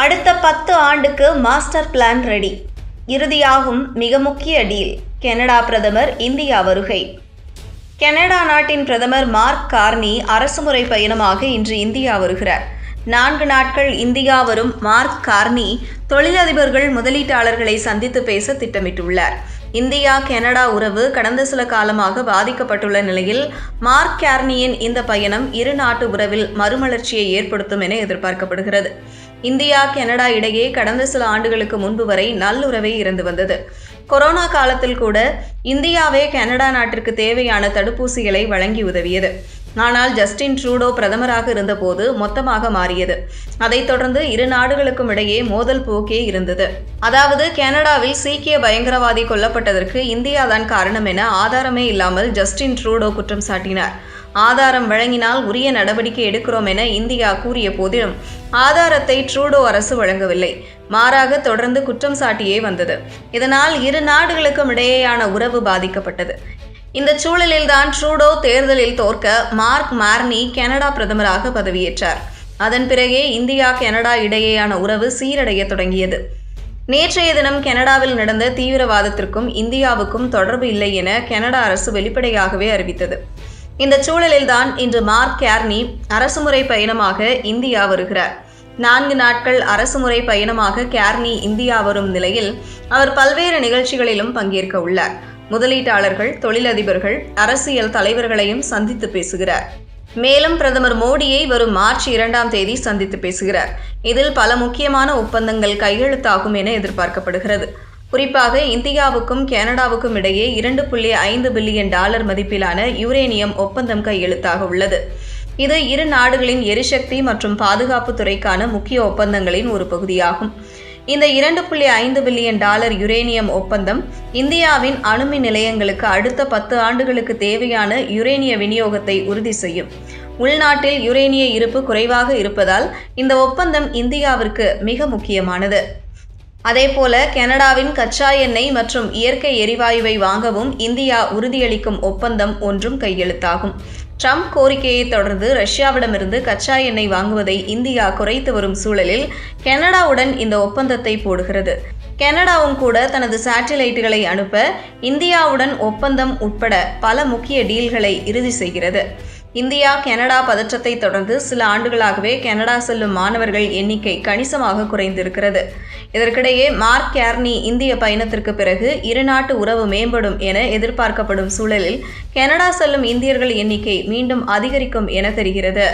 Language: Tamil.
அடுத்த 10 ஆண்டுக்கு மாஸ்டர் பிளான் ரெடி. இறுதியாகும் மிக முக்கிய டீல். கனடா பிரதமர் இந்தியா வருகை. கனடா நாட்டின் பிரதமர் மார்க் கார்னி அரசுமுறை பயணமாக இன்று இந்தியா வருகிறார். 4 நாட்கள் இந்தியா வரும் மார்க் கார்னி தொழிலதிபர்கள், முதலீட்டாளர்களை சந்தித்து பேச திட்டமிட்டுள்ளார். இந்தியா கனடா உறவு கடந்த சில காலமாக பாதிக்கப்பட்டுள்ள நிலையில் மார்க் கார்னியின் இந்த பயணம் இரு நாட்டு உறவில் மறுமலர்ச்சியை ஏற்படுத்தும் என எதிர்பார்க்கப்படுகிறது. இந்தியா கனடா இடையே கடந்த சில ஆண்டுகளுக்கு முன்பு வரை நல்லுறவே இருந்து வந்தது. கொரோனா காலத்தில் கூட இந்தியாவே கனடா நாட்டிற்கு தேவையான தடுப்பூசிகளை வழங்கி உதவியது. ஆனால் ஜஸ்டின் ட்ரூடோ பிரதமராக இருந்தபோது மொத்தமாக மாறியது. அதைத் தொடர்ந்து இரு நாடுகளுக்கும் இடையே மோதல் போக்கே இருந்தது. அதாவது கனடாவில் சீக்கிய பயங்கரவாதி கொல்லப்பட்டதற்கு இந்தியாதான் காரணம் என ஆதாரமே இல்லாமல் ஜஸ்டின் ட்ரூடோ குற்றம் சாட்டினார். ஆதாரம் வழங்கினால் உரிய நடவடிக்கை எடுக்கிறோம் என இந்தியா கூறிய போதிலும் ஆதாரத்தை ட்ரூடோ அரசு வழங்கவில்லை. மாறாக தொடர்ந்து குற்றம் சாட்டியே வந்தது. இதனால் இரு நாடுகளுக்கும் இடையேயான உறவு பாதிக்கப்பட்டது. இந்த சூழலில்தான் ட்ரூடோ தேர்தலில் தோற்க மார்க் கார்னி கனடா பிரதமராக பதவியேற்றார். அதன் பிறகே இந்தியா கனடா இடையேயான உறவு சீரடைய தொடங்கியது. நேற்றைய தினம் கனடாவில் நடந்த தீவிரவாதத்திற்கும் இந்தியாவுக்கும் தொடர்பு இல்லை என கனடா அரசு வெளிப்படையாகவே அறிவித்தது. இந்த சூழலில்தான் இன்று மார்க் கார்னி அரசுமுறை பயணமாக இந்தியா வருகிறார். 4 நாட்கள் அரசுமுறை பயணமாக கார்னி இந்தியா வரும் நிலையில் அவர் பல்வேறு நிகழ்ச்சிகளிலும் பங்கேற்க உள்ளார். முதலீட்டாளர்கள், தொழிலதிபர்கள், அரசியல் தலைவர்களையும் சந்தித்து பேசுகிறார். மேலும் பிரதமர் மோடியை வரும் மார்ச் 2ஆம் தேதி சந்தித்து பேசுகிறார். இதில் பல முக்கியமான ஒப்பந்தங்கள் கையெழுத்தாகும் என எதிர்பார்க்கப்படுகிறது. குறிப்பாக இந்தியாவுக்கும் கனடாவுக்கும் இடையே $2.5 பில்லியன் மதிப்பிலான யுரேனியம் ஒப்பந்தம் கையெழுத்தாக உள்ளது. இது இரு நாடுகளின் எரிசக்தி மற்றும் பாதுகாப்பு துறைக்கான முக்கிய ஒப்பந்தங்களின் ஒரு பகுதியாகும். இந்த $2.5 பில்லியன் யுரேனியம் ஒப்பந்தம் இந்தியாவின் அணுமின் நிலையங்களுக்கு அடுத்த 10 ஆண்டுகளுக்கு தேவையான யுரேனிய விநியோகத்தை உறுதி செய்யும். உள்நாட்டில் யுரேனிய இருப்பு குறைவாக இருப்பதால் இந்த ஒப்பந்தம் இந்தியாவிற்கு மிக முக்கியமானது. அதேபோல கனடாவின் கச்சா எண்ணெய் மற்றும் இயற்கை எரிவாயுவை வாங்கவும் இந்தியா உறுதியளிக்கும் ஒப்பந்தம் ஒன்றும் கையெழுத்தாகும். ட்ரம்ப் கோரிக்கையை தொடர்ந்து ரஷ்யாவிடமிருந்து கச்சா எண்ணெய் வாங்குவதை இந்தியா குறைத்து வரும் சூழலில் கனடாவுடன் இந்த ஒப்பந்தத்தை போடுகிறது. கனடாவும் கூட தனது சேட்டிலைட்டுகளை அனுப்ப இந்தியாவுடன் ஒப்பந்தம் உட்பட பல முக்கிய டீல்களை இறுதி செய்கிறது. இந்தியா கனடா பதற்றத்தை தொடர்ந்து சில ஆண்டுகளாகவே கனடா செல்லும் மாணவர்கள் எண்ணிக்கை கணிசமாக குறைந்திருக்கிறது. இதற்கிடையே மார்க் கார்னி இந்திய பயணத்திற்கு பிறகு இருநாட்டு உறவு மேம்படும் என எதிர்பார்க்கப்படும் சூழலில் கனடா செல்லும் இந்தியர்கள் எண்ணிக்கை மீண்டும் அதிகரிக்கும் என தெரிகிறது.